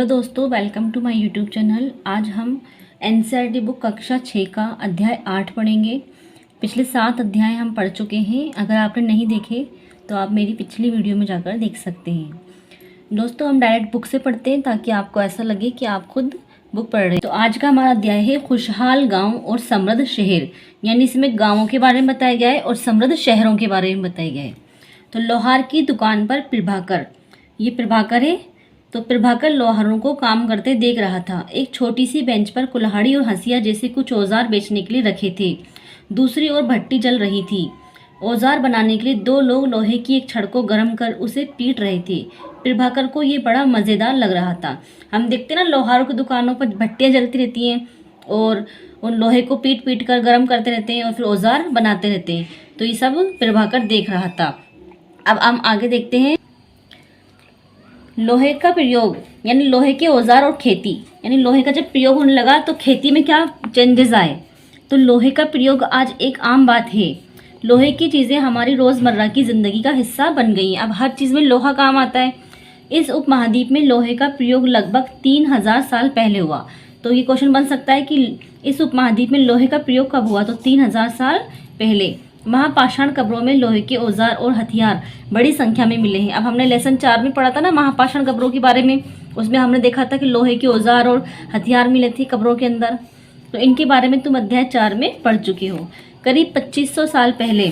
दोस्तों, welcome to my YouTube channel. आज हम एनसीईआरटी बुक कक्षा 6 का अध्याय 8 पढ़ेंगे। पिछले 7 अध्याय हम पढ़ चुके हैं। अगर आपने नहीं देखे तो आप मेरी पिछली वीडियो में जाकर देख सकते हैं। दोस्तों, हम डायरेक्ट बुक से पढ़ते हैं ताकि आपको ऐसा लगे कि आप खुद बुक पढ़ रहे हैं। तो आज का हमारा अध्याय है खुशहाल गाँव और समृद्ध शहर, यानी इसमें गाँवों के बारे में बताया गया है और समृद्ध शहरों के बारे में बताया गया है। तो लोहार की दुकान पर प्रभाकर, ये प्रभाकर है। तो प्रभाकर लोहारों को काम करते देख रहा था। एक छोटी सी बेंच पर कुल्हाड़ी और हंसिया जैसे कुछ औजार बेचने के लिए रखे थे। दूसरी ओर भट्टी जल रही थी। औजार बनाने के लिए 2 लोग लोहे की एक छड़ को गर्म कर उसे पीट रहे थे। प्रभाकर को ये बड़ा मज़ेदार लग रहा था। हम देखते ना, लोहारों की दुकानों पर भट्टियाँ जलती रहती हैं और उन लोहे को पीट पीट कर गर्म करते रहते हैं और फिर औजार बनाते रहते हैं। तो ये सब प्रभाकर देख रहा था। अब हम आगे देखते हैं। लोहे का प्रयोग यानी लोहे के औजार और खेती, यानी लोहे का जब प्रयोग होने लगा तो खेती में क्या चेंजेस आए। तो लोहे का प्रयोग आज एक आम बात है। लोहे की चीज़ें हमारी रोज़मर्रा की ज़िंदगी का हिस्सा बन गई हैं। अब हर चीज़ में लोहा काम आता है। इस उपमहाद्वीप में लोहे का प्रयोग लगभग 3000 साल पहले हुआ। तो ये क्वेश्चन बन सकता है कि इस उपमहाद्वीप में लोहे का प्रयोग कब हुआ। तो 3000 साल पहले। महापाषाण कब्रों में लोहे के औजार और हथियार बड़ी संख्या में मिले हैं। अब हमने लेसन 4 में पढ़ा था ना महापाषाण कब्रों के बारे में। उसमें हमने देखा था कि लोहे के औजार और हथियार मिले थे कब्रों के अंदर। तो इनके बारे में तुम अध्याय 4 में पढ़ चुके हो। करीब 2500 साल पहले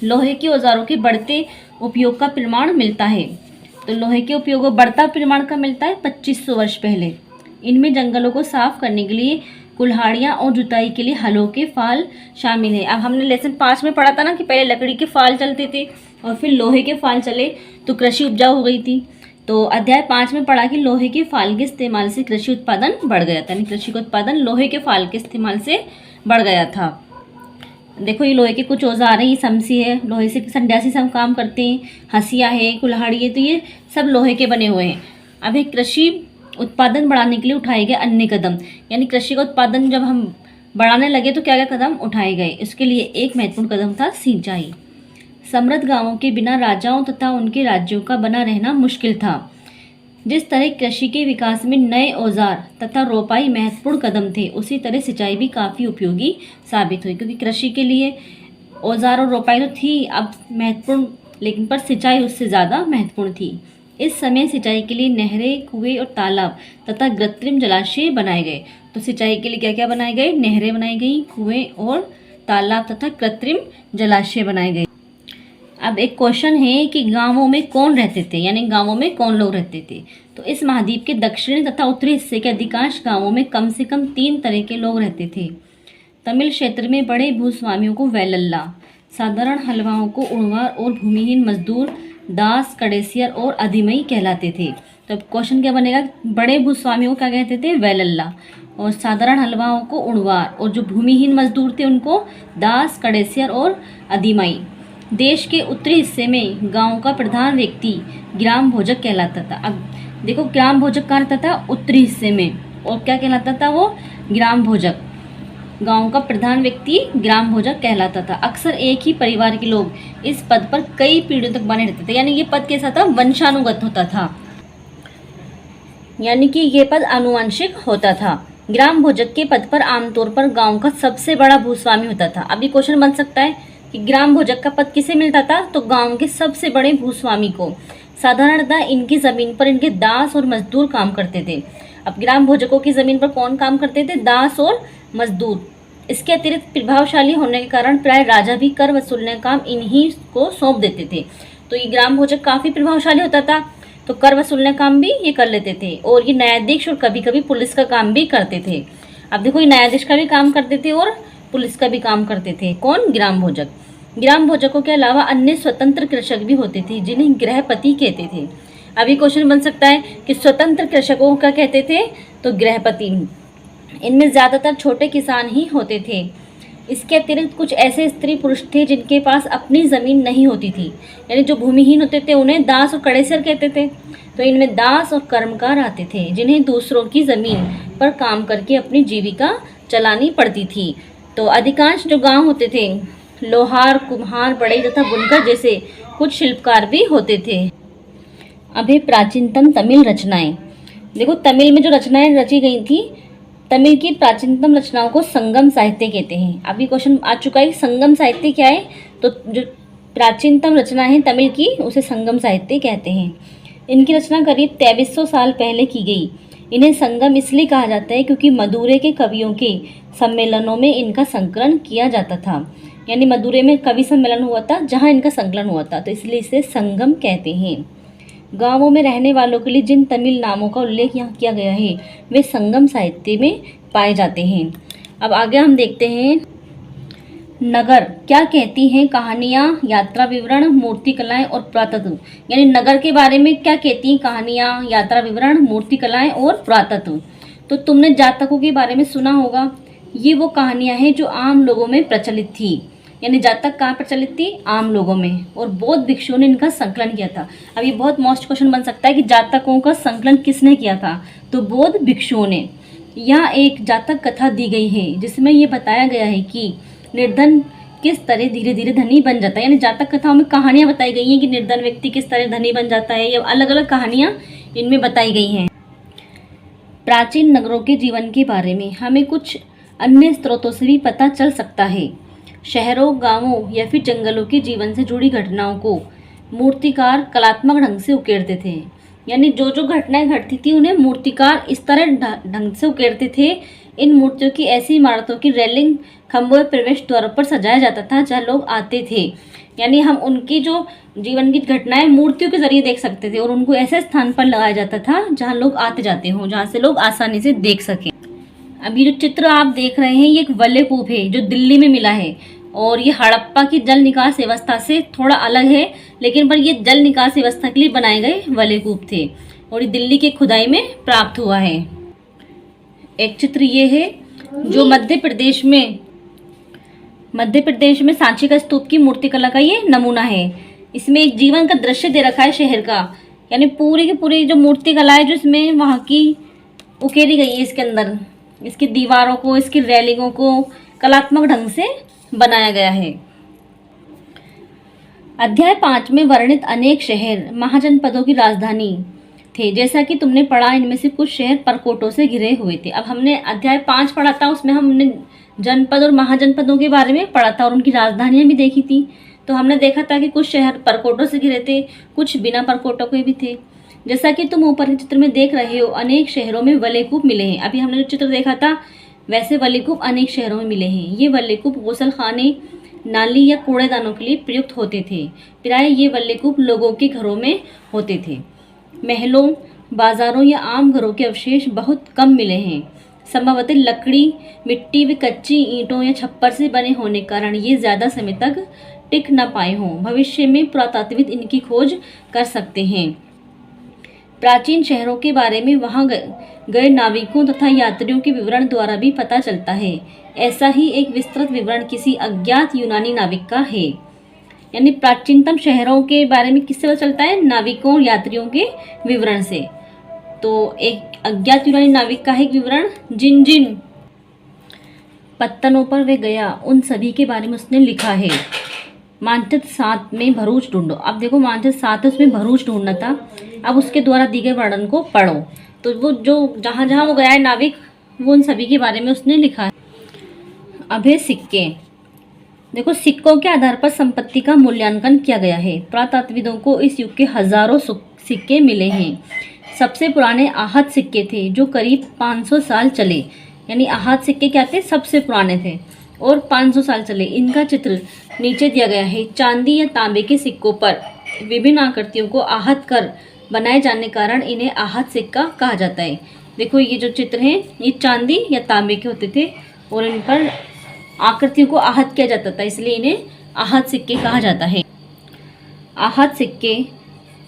लोहे के औजारों के बढ़ते उपयोग का प्रमाण मिलता है। तो लोहे के उपयोग को बढ़ता प्रमाण का मिलता है 2500 वर्ष पहले। इनमें जंगलों को साफ करने के लिए कुल्हाड़ियाँ और जुताई के लिए हलों के फाल शामिल है। अब हमने लेसन 5 में पढ़ा था ना कि पहले लकड़ी के फाल चलते थे और फिर लोहे के फाल चले तो कृषि उपजाऊ हो गई थी। तो अध्याय 5 में पढ़ा कि लोहे के फाल के इस्तेमाल से कृषि उत्पादन बढ़ गया था, यानी कृषि का उत्पादन लोहे के फाल के इस्तेमाल से बढ़ गया था। देखो, ये लोहे के कुछ औजार हैं। ये समसी है, लोहे से संड्या से हम काम करते हैं। हंसिया है, कुल्हाड़ी है, तो ये सब लोहे के बने हुए हैं। अब एक कृषि उत्पादन बढ़ाने के लिए उठाए गए अन्य कदम, यानी कृषि का उत्पादन जब हम बढ़ाने लगे तो क्या क्या कदम उठाए गए। इसके लिए एक महत्वपूर्ण कदम था सिंचाई। समृद्ध गांवों के बिना राजाओं तथा उनके राज्यों का बना रहना मुश्किल था। जिस तरह कृषि के विकास में नए औजार तथा रोपाई महत्वपूर्ण कदम थे, उसी तरह सिंचाई भी काफ़ी उपयोगी साबित हुई। क्योंकि कृषि के लिए औजार और रोपाई तो थी अब महत्वपूर्ण, लेकिन पर सिंचाई उससे ज़्यादा महत्वपूर्ण थी। इस समय सिंचाई के लिए नहरें, कुएं और तालाब तथा कृत्रिम जलाशय बनाए गए। तो सिंचाई के लिए क्या क्या बनाए गए? नहरें बनाई गई, कुएं और तालाब तथा कृत्रिम जलाशय बनाए गए। अब एक क्वेश्चन है कि गांवों में कौन रहते थे, यानी गांवों में कौन लोग रहते थे। तो इस महाद्वीप के दक्षिणी तथा उत्तरी हिस्से के अधिकांश गांवों में कम से कम 3 तरह के लोग रहते थे। तमिल क्षेत्र में बड़े भूस्वामियों को वेलल्ला, साधारण हलवाओं को उड़वार और भूमिहीन मजदूर दास, कडेसियर और अधिमई कहलाते थे। तो अब क्वेश्चन क्या बनेगा? बड़े भूस्वामियों को क्या कहते थे? वेलल्ला, और साधारण हलवाओं को उड़वार, और जो भूमिहीन मजदूर थे उनको दास, कडेसियर और अधिमई। देश के उत्तरी हिस्से में गांव का प्रधान व्यक्ति ग्राम भोजक कहलाता था। अब देखो, ग्राम भोजक कहाँ रहता था? उत्तरी हिस्से में। और क्या कहलाता था वो? ग्राम भोजक। गांव का प्रधान व्यक्ति ग्राम भोजक कहलाता था। अक्सर एक ही परिवार के लोग इस पद पर कई पीढ़ियों तक बने रहते थे, यानी ये पद कैसा था? वंशानुगत होता था, यानी कि ये पद आनुवंशिक होता था। ग्राम भोजक के पद पर आमतौर पर गांव का सबसे बड़ा भूस्वामी होता था। अब ये क्वेश्चन बन सकता है कि ग्राम भोजक का पद किसे मिलता था? तो गांव के सबसे बड़े भूस्वामी को। साधारणतः इनकी जमीन पर इनके दास और मजदूर काम करते थे। अब ग्राम भोजकों की जमीन पर कौन काम करते थे? दास और मजदूर। इसके अतिरिक्त प्रभावशाली होने के कारण प्राय राजा भी कर वसूलने का काम इन्हीं को सौंप देते थे। तो ये ग्राम भोजक काफ़ी प्रभावशाली होता था, तो कर वसूलने का काम भी ये कर लेते थे। और ये न्यायाधीश और कभी कभी पुलिस का काम भी करते थे। अब देखो, ये न्यायाधीश का भी काम करते थे और पुलिस का भी काम करते थे। कौन? ग्राम भोजक। ग्राम भोजकों के अलावा अन्य स्वतंत्र कृषक भी होते थे जिन्हें गृहपति कहते थे। अभी क्वेश्चन बन सकता है कि स्वतंत्र कृषकों का कहते थे? तो गृहपति। इनमें ज़्यादातर छोटे किसान ही होते थे। इसके अतिरिक्त कुछ ऐसे स्त्री पुरुष थे जिनके पास अपनी ज़मीन नहीं होती थी, यानी जो भूमिहीन होते थे उन्हें दास और कड़ेसर कहते थे। तो इनमें दास और कर्मकार आते थे जिन्हें दूसरों की ज़मीन पर काम करके अपनी जीविका चलानी पड़ती थी। तो अधिकांश जो गांव होते थे, लोहार, कुम्हार, बढ़ई तथा बुनकर जैसे कुछ शिल्पकार भी होते थे। अभी प्राचीनतम तमिल रचनाएं। देखो तमिल में जो रचनाएं रची गई थी, तमिल की प्राचीनतम रचनाओं को संगम साहित्य कहते हैं। अभी क्वेश्चन आ चुका है संगम साहित्य क्या है, तो जो प्राचीनतम रचना है तमिल की उसे संगम साहित्य कहते हैं। इनकी रचना करीब 2300 साल पहले की गई। इन्हें संगम इसलिए कहा जाता है क्योंकि मदुरै के कवियों के सम्मेलनों में इनका संकलन किया जाता था। यानी मदुरै में कवि सम्मेलन हुआ था जहाँ इनका संकलन हुआ था, तो इसलिए इसे संगम कहते हैं। गांवों में रहने वालों के लिए जिन तमिल नामों का उल्लेख यहाँ किया गया है वे संगम साहित्य में पाए जाते हैं। अब आगे हम देखते हैं नगर क्या कहती हैं कहानियाँ, यात्रा विवरण, मूर्तिकलाएं और पुरातत्व। यानी नगर के बारे में क्या कहती हैं कहानियाँ, यात्रा विवरण, मूर्तिकलाएं और पुरातत्व। तो तुमने जातकों के बारे में सुना होगा, ये वो कहानियाँ हैं जो आम लोगों में प्रचलित थी। यानी जातक कहाँ प्रचलित थी, आम लोगों में, और बौद्ध भिक्षुओं ने इनका संकलन किया था। अब ये बहुत मोस्ट क्वेश्चन बन सकता है कि जातकों का संकलन किसने किया था, तो बौद्ध भिक्षुओं ने। यहाँ एक जातक कथा दी गई है जिसमें ये बताया गया है कि निर्धन किस तरह धीरे धीरे धनी बन जाता है। यानी जातक कथाओं में कहानियाँ बताई गई हैं कि निर्धन व्यक्ति किस तरह धनी बन जाता है, या अलग अलग कहानियाँ इनमें बताई गई हैं। प्राचीन नगरों के जीवन के बारे में हमें कुछ अन्य स्रोतों से भी पता चल सकता है। शहरों, गांवों या फिर जंगलों के जीवन से जुड़ी घटनाओं को मूर्तिकार कलात्मक ढंग से उकेरते थे। यानी जो जो घटनाएं घटती थी उन्हें मूर्तिकार इस तरह ढंग से उकेरते थे। इन मूर्तियों की ऐसी इमारतों की रेलिंग, खंभों, प्रवेश द्वारों पर सजाया जाता था जहाँ लोग आते थे। यानी हम उनकी जो जीवन की घटनाएं मूर्तियों के जरिए देख सकते थे, और उनको ऐसे स्थान पर लगाया जाता था जहाँ लोग आते जाते हों, जहाँ से लोग आसानी से देख सकें। अभी जो चित्र आप देख रहे हैं ये एक वल्लैकूप है जो दिल्ली में मिला है, और ये हड़प्पा की जल निकास व्यवस्था से थोड़ा अलग है, लेकिन पर ये जल निकास व्यवस्था के लिए बनाए गए वल्लैकूप थे, और ये दिल्ली की खुदाई में प्राप्त हुआ है। एक चित्र ये है जो मध्य प्रदेश में सांची का स्तूप की मूर्तिकला का ये नमूना है। इसमें एक जीवन का दृश्य दे रखा है शहर का। यानी पूरी की पूरी जो मूर्तिकला है जो इसमें वहाँ की उकेरी गई है, इसके अंदर इसकी दीवारों को, इसकी रेलिंगों को कलात्मक ढंग से बनाया गया है। अध्याय 5 में वर्णित अनेक शहर महाजनपदों की राजधानी थे। जैसा कि तुमने पढ़ा इनमें से कुछ शहर परकोटों से घिरे हुए थे। अब हमने अध्याय 5 पढ़ा था, उसमें हमने जनपद और महाजनपदों के बारे में पढ़ा था और उनकी राजधानियां भी देखी थी। तो हमने देखा था कि कुछ शहर परकोटों से घिरे थे, कुछ बिना परकोटों के भी थे। जैसा कि तुम ऊपर के चित्र में देख रहे हो, अनेक शहरों में वल्लैकूप मिले हैं। अभी हमने जो चित्र देखा था वैसे वल्लैकूप अनेक शहरों में मिले हैं। ये वल्लैकूप गौसलखाने, नाली या कूड़ेदानों के लिए प्रयुक्त होते थे। प्राय ये वल्लैकूप लोगों के घरों में होते थे। महलों, बाजारों या आम घरों के अवशेष बहुत कम मिले हैं। संभवतः लकड़ी, मिट्टी व कच्ची ईंटों या छप्पर से बने होने के कारण ये ज़्यादा समय तक टिक न पाए हों। भविष्य में पुरातात्विद इनकी खोज कर सकते हैं। प्राचीन शहरों के बारे में वहां गए नाविकों तथा यात्रियों के विवरण द्वारा भी पता चलता है। ऐसा ही एक विस्तृत विवरण किसी अज्ञात यूनानी नाविक का है। यानी प्राचीनतम शहरों के बारे में किससे पता चलता है, नाविकों और यात्रियों के विवरण से। तो एक अज्ञात यूनानी नाविक का है एक विवरण, जिन जिन पत्तनों पर वे गया उन सभी के बारे में उसने लिखा है। मानचित्र 7 में भरूच ढूंढो। अब देखो मानचित्र 7 है उसमें भरूच ढूंढना था। अब उसके द्वारा दी गए वर्णन को पढ़ो। तो वो जो जहाँ जहाँ वो गया है नाविक, वो उन सभी के बारे में उसने लिखा है। अब है सिक्के। देखो सिक्कों के आधार पर संपत्ति का मूल्यांकन किया गया है। पुरातत्वविदों को इस युग के हजारों सिक्के मिले हैं। सबसे पुराने आहत सिक्के थे जो करीब 500 साल चले। यानी आहत सिक्के क्या थे, सबसे पुराने थे और 500 साल चले। इनका चित्र नीचे दिया गया है। चांदी या तांबे के सिक्कों पर विभिन्न आकृतियों को आहत कर बनाए जाने के कारण इन्हें आहत सिक्का कहा जाता है। देखो ये जो चित्र हैं ये चांदी या तांबे के होते थे और इन पर आकृतियों को आहत किया जाता था, इसलिए इन्हें आहत सिक्के कहा जाता है।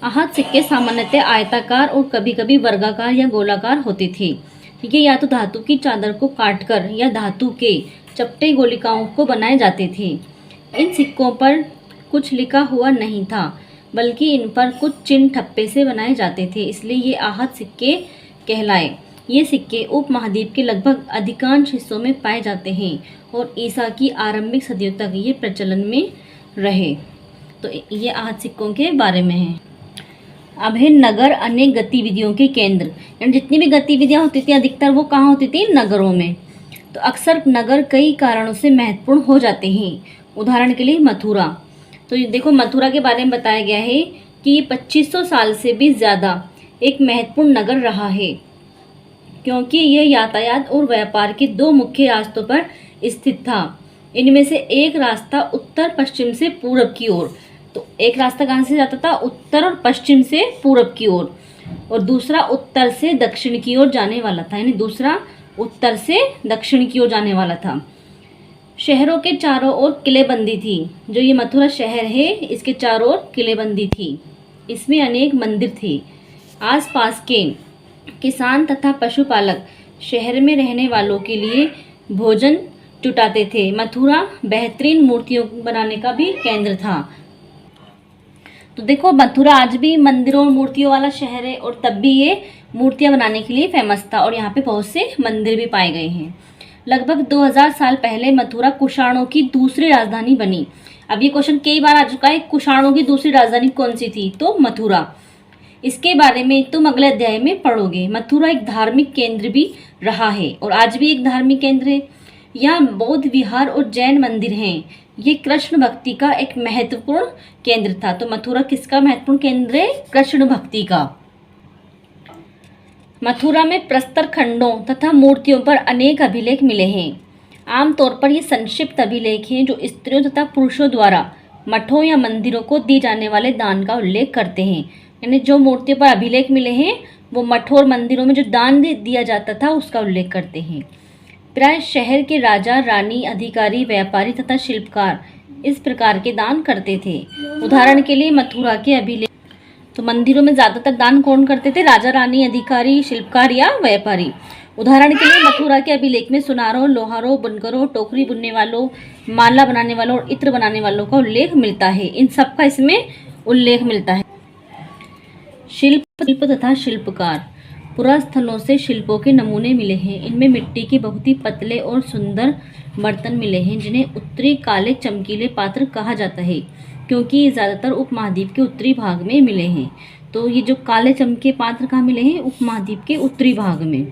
आहत सिक्के सामान्यतः आयताकार और कभी कभी वर्गाकार या गोलाकार होते थे। ये या तो धातु की चादर को काटकर या धातु के चपटे गोलिकाओं को बनाए जाते थे। इन सिक्कों पर कुछ लिखा हुआ नहीं था, बल्कि इन पर कुछ चिन्ह ठप्पे से बनाए जाते थे, इसलिए ये आहत सिक्के कहलाए। ये सिक्के उपमहाद्वीप के लगभग अधिकांश हिस्सों में पाए जाते हैं और ईसा की आरंभिक सदियों तक ये प्रचलन में रहे। तो ये आहत सिक्कों के बारे में है। अभिन्न नगर अनेक गतिविधियों के केंद्र, यानी जितनी भी गतिविधियां होती थी अधिकतर वो कहाँ होती थी? नगरों में। तो अक्सर नगर कई कारणों से महत्वपूर्ण हो जाते हैं। उदाहरण के लिए मथुरा। तो ये देखो मथुरा के बारे में बताया गया है कि ये 2500 साल से भी ज़्यादा एक महत्वपूर्ण नगर रहा है, क्योंकि यह यातायात और व्यापार के दो मुख्य रास्तों पर स्थित था। इनमें से एक रास्ता उत्तर पश्चिम से पूरब की ओर, तो एक रास्ता कहाँ से जाता था? उत्तर और पश्चिम से पूरब की ओर, और दूसरा उत्तर से दक्षिण की ओर जाने वाला था, यानी दूसरा उत्तर से दक्षिण की ओर जाने वाला था। शहरों के चारों ओर किलेबंदी थी। जो ये मथुरा शहर है इसके चारों ओर किलेबंदी थी। इसमें अनेक मंदिर थे। आसपास के किसान तथा पशुपालक शहर में रहने वालों के लिए भोजन जुटाते थे। मथुरा बेहतरीन मूर्तियों बनाने का भी केंद्र था। तो देखो मथुरा आज भी मंदिरों और मूर्तियों वाला शहर है, और तब भी ये मूर्तियां बनाने के लिए फेमस था, और यहाँ पे बहुत से मंदिर भी पाए गए हैं। लगभग 2000 साल पहले मथुरा कुषाणों की दूसरी राजधानी बनी। अब ये क्वेश्चन कई बार आ चुका है, कुषाणों की दूसरी राजधानी कौन सी थी? तो मथुरा। इसके बारे में तुम अगले अध्याय में पढ़ोगे। मथुरा एक धार्मिक केंद्र भी रहा है, और आज भी एक धार्मिक केंद्र है। यहाँ बौद्ध विहार और जैन मंदिर हैं। ये कृष्ण भक्ति का एक महत्वपूर्ण केंद्र था। तो मथुरा किसका महत्वपूर्ण केंद्र है? कृष्ण भक्ति का। मथुरा में प्रस्तर खंडों तथा मूर्तियों पर अनेक अभिलेख मिले हैं। आमतौर पर ये संक्षिप्त अभिलेख हैं जो स्त्रियों तथा पुरुषों द्वारा मठों या मंदिरों को दी जाने वाले दान का उल्लेख करते हैं। यानी जो मूर्तियों पर अभिलेख मिले हैं वो मठों और मंदिरों में जो दान दिया जाता था उसका उल्लेख करते हैं। प्राय शहर के राजा, रानी, अधिकारी, व्यापारी तथा शिल्पकार इस प्रकार के दान करते थे। उदाहरण के लिए मथुरा के अभिलेख, तो मंदिरों में ज़्यादातर दान कौन करते थे? राजा, रानी, अधिकारी, शिल्पकार या व्यापारी। उदाहरण के लिए मथुरा के अभिलेख में सुनारों, लोहारों, बुनकरों, टोकरी बुनने वालों, माला बनाने वालों और इत्र बनाने वालों का उल्लेख मिलता है। इन सब का इसमें उल्लेख मिलता है। शिल्प तथा शिल्पकार। पुरास्थलों से शिल्पों के नमूने मिले हैं। इनमें मिट्टी के बहुत ही पतले और सुंदर बर्तन मिले हैं जिन्हें उत्तरी काले चमकीले पात्र कहा जाता है, क्योंकि ये ज़्यादातर उपमहाद्वीप के उत्तरी भाग में मिले हैं। तो ये जो काले चमके पात्र कहाँ मिले हैं? उपमहाद्वीप के उत्तरी भाग में।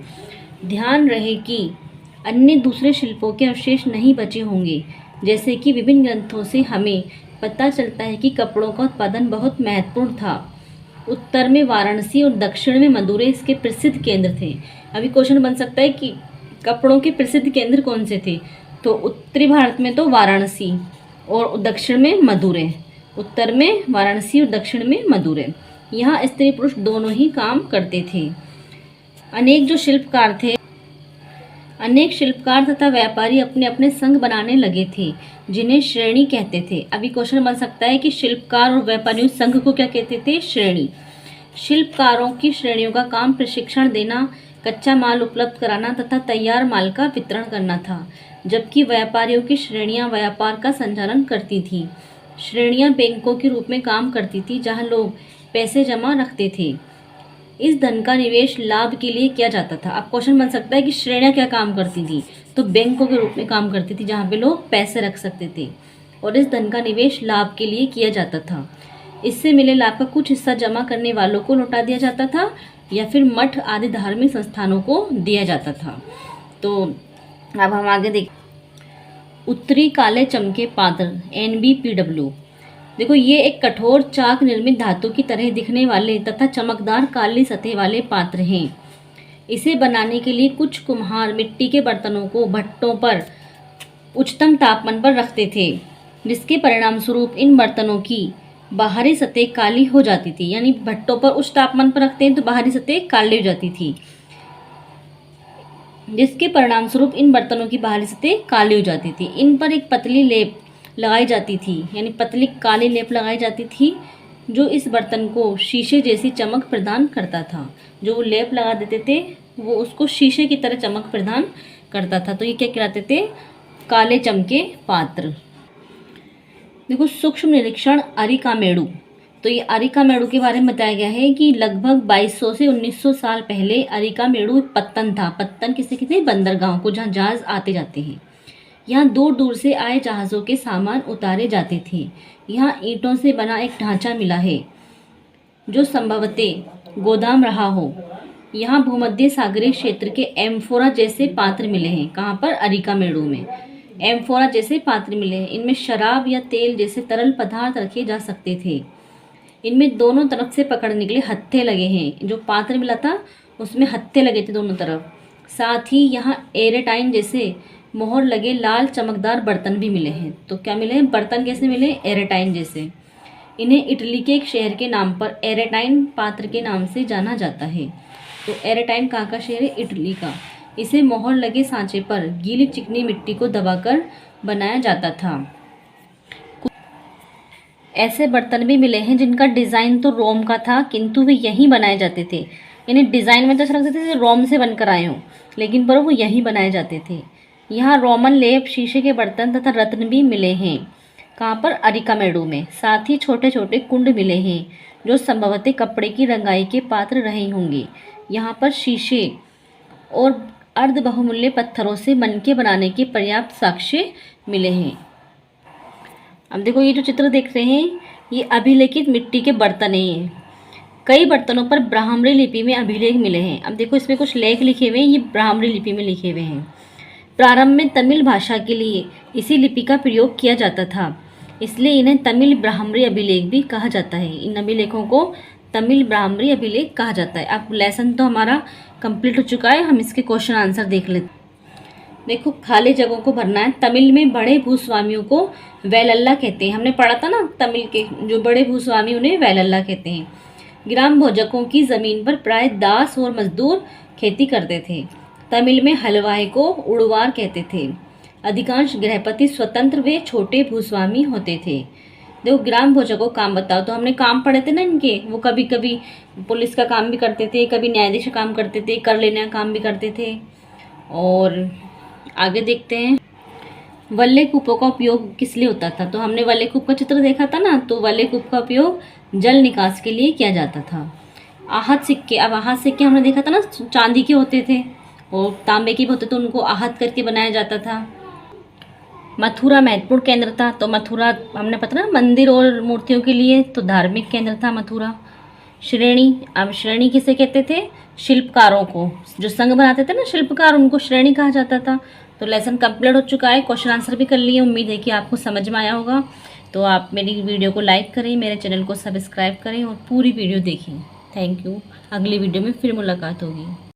ध्यान रहे कि अन्य दूसरे शिल्पों के अवशेष नहीं बचे होंगे। जैसे कि विभिन्न ग्रंथों से हमें पता चलता है कि कपड़ों का उत्पादन बहुत महत्वपूर्ण था। उत्तर में वाराणसी और दक्षिण में मदुरै इसके प्रसिद्ध केंद्र थे। अभी क्वेश्चन बन सकता है कि कपड़ों के प्रसिद्ध केंद्र कौन से थे? तो उत्तरी भारत में तो वाराणसी और दक्षिण में मदुरै। उत्तर में वाराणसी और दक्षिण में मदुरै। यहाँ स्त्री पुरुष दोनों ही काम करते थे। अनेक शिल्पकार तथा व्यापारी अपने अपने संघ बनाने लगे थे जिन्हें श्रेणी कहते थे। अभी क्वेश्चन बन सकता है कि शिल्पकार और व्यापारियों संघ को क्या कहते थे? श्रेणी। शिल्पकारों की श्रेणियों का काम प्रशिक्षण देना, कच्चा माल उपलब्ध कराना तथा तैयार माल का वितरण करना था, जबकि व्यापारियों की श्रेणियां व्यापार का संचालन करती थीं। श्रेणियां बैंकों के रूप में काम करती थी जहां लोग पैसे जमा रखते थे। इस धन का निवेश लाभ के लिए किया जाता था। अब क्वेश्चन बन सकता है कि श्रेणियां क्या काम करती थी? तो बैंकों के रूप में काम करती थी जहां पे लोग पैसे रख सकते थे, और इस धन का निवेश लाभ के लिए किया जाता था। इससे मिले लाभ का कुछ हिस्सा जमा करने वालों को लौटा दिया जाता था या फिर मठ आदि धार्मिक संस्थानों को दिया जाता था। तो अब हम आगे देख, उत्तरी काले चमके पात्र NBPW। देखो ये एक कठोर चाक निर्मित धातु की तरह दिखने वाले तथा चमकदार काली सतह वाले पात्र हैं। इसे बनाने के लिए कुछ कुम्हार मिट्टी के बर्तनों को भट्टों पर उच्चतम तापमान पर रखते थे, जिसके परिणाम स्वरूप इन बर्तनों की बाहरी सतह काली हो जाती थी। यानी भट्टों पर उच्च तापमान पर रखते हैं तो बाहरी सतह काली हो जाती थी, जिसके परिणाम स्वरूप इन बर्तनों की बाहरी सतह काली हो जाती थी। इन पर एक पतली लेप लगाई जाती थी, यानी पतली काली लेप लगाई जाती थी, जो इस बर्तन को शीशे जैसी चमक प्रदान करता था। जो वो लेप लगा देते थे वो उसको शीशे की तरह चमक प्रदान करता था। तो ये क्या कहलाते थे? काले चमके पात्र। देखो सूक्ष्म निरीक्षण अरिकामेडु। तो ये अरिकामेडु के बारे में बताया गया है कि लगभग 2200 से 1900 साल पहले अरिकामेडु एक पत्तन था। पत्तन किसे कहते हैं? बंदरगाह को, जहाँ जहाज आते जाते हैं। यहाँ दूर दूर से आए जहाज़ों के सामान उतारे जाते थे। यहाँ ईंटों से बना एक ढांचा मिला है जो संभवतः गोदाम रहा हो। यहाँ भूमध्य सागरीय क्षेत्र के एम्फोरा जैसे पात्र मिले हैं। कहाँ पर? अरिकामेडू में एम्फोरा जैसे पात्र मिले हैं। इनमें शराब या तेल जैसे तरल पदार्थ रखे जा सकते थे। इनमें दोनों तरफ से पकड़ने के लिए हत्थे लगे हैं। जो पात्र मिला था उसमें हत्थे लगे थे दोनों तरफ। साथ ही यहाँ एरेटाइन जैसे मोहर लगे लाल चमकदार बर्तन भी मिले हैं। तो क्या मिले हैं? बर्तन कैसे मिले? एरेटाइन जैसे। इन्हें इटली के एक शहर के नाम पर एरेटाइन पात्र के नाम से जाना जाता है। तो एरेटाइन कहाँ का शहर है? इटली का। इसे मोहर लगे सांचे पर गीली चिकनी मिट्टी को दबाकर बनाया जाता था। ऐसे बर्तन भी मिले हैं जिनका डिज़ाइन तो रोम का था, किंतु वे यहीं बनाए जाते थे। यानी डिज़ाइन में तो ऐसा लगता था जैसे रोम से बनकर आए हों, लेकिन पर वो यहीं बनाए जाते थे। यहाँ रोमन लेप, शीशे के बर्तन तथा रत्न भी मिले हैं। कहाँ पर? अरिकामेडू में। साथ ही छोटे छोटे कुंड मिले हैं जो संभवतः कपड़े की रंगाई के पात्र रहे होंगे। यहाँ पर शीशे और अर्ध बहुमूल्य पत्थरों से मनके बनाने के पर्याप्त साक्ष्य मिले हैं। अब देखो ये जो चित्र देख रहे हैं ये अभिलेखित मिट्टी के बर्तन हैं। कई बर्तनों पर ब्राह्मणी लिपि में अभिलेख मिले हैं। अब देखो इसमें कुछ लेख लिखे हुए हैं, ये ब्राह्मणी लिपि में लिखे हुए हैं। प्रारंभ में तमिल भाषा के लिए इसी लिपि का प्रयोग किया जाता था, इसलिए इन्हें तमिल ब्राह्मणी अभिलेख भी कहा जाता है। इन अभिलेखों को तमिल ब्राह्मणी अभिलेख कहा जाता है। अब लेसन तो हमारा कंप्लीट हो चुका है, हम इसके क्वेश्चन आंसर देख लेते हैं। देखो खाली जगहों को भरना है। तमिल में बड़े भूस्वामियों को वेलल्ला कहते हैं। हमने पढ़ा था ना, तमिल के जो बड़े भूस्वामी उन्हें वेलल्ला कहते हैं। ग्राम भोजकों की ज़मीन पर प्राय दास और मजदूर खेती करते थे। तमिल में हलवाई को उड़वार कहते थे। अधिकांश गृहपति स्वतंत्र व छोटे भूस्वामी होते थे। देखो ग्राम भोजकों काम बताओ, तो हमने काम पढ़े थे ना इनके, वो कभी कभी पुलिस का काम भी करते थे, कभी न्यायाधीश का काम करते थे, कर लेने का काम भी करते थे। और आगे देखते हैं वल्ले कूपों का उपयोग किस लिए होता था। तो हमने वल्ले कूप का चित्र देखा था ना, तो वल्ले कूप का उपयोग जल निकास के लिए किया जाता था। आहत सिक्के, अब आहत सिक्के हमने देखा था ना, चांदी के होते थे और तांबे के भी होते थे, उनको आहत करके बनाया जाता था। मथुरा महत्वपूर्ण केंद्र था, तो मथुरा हमने पता ना मंदिर और मूर्तियों के लिए, तो धार्मिक केंद्र था मथुरा। श्रेणी, अब श्रेणी किसे कहते थे? शिल्पकारों को, जो संघ बनाते थे ना शिल्पकार, उनको श्रेणी कहा जाता था। तो लेसन कंप्लीट हो चुका है, क्वेश्चन आंसर भी कर लिए। उम्मीद है कि आपको समझ में आया होगा। तो आप मेरी वीडियो को लाइक करें, मेरे चैनल को सब्सक्राइब करें और पूरी वीडियो देखें। Thank you. अगली वीडियो में फिर मुलाकात होगी।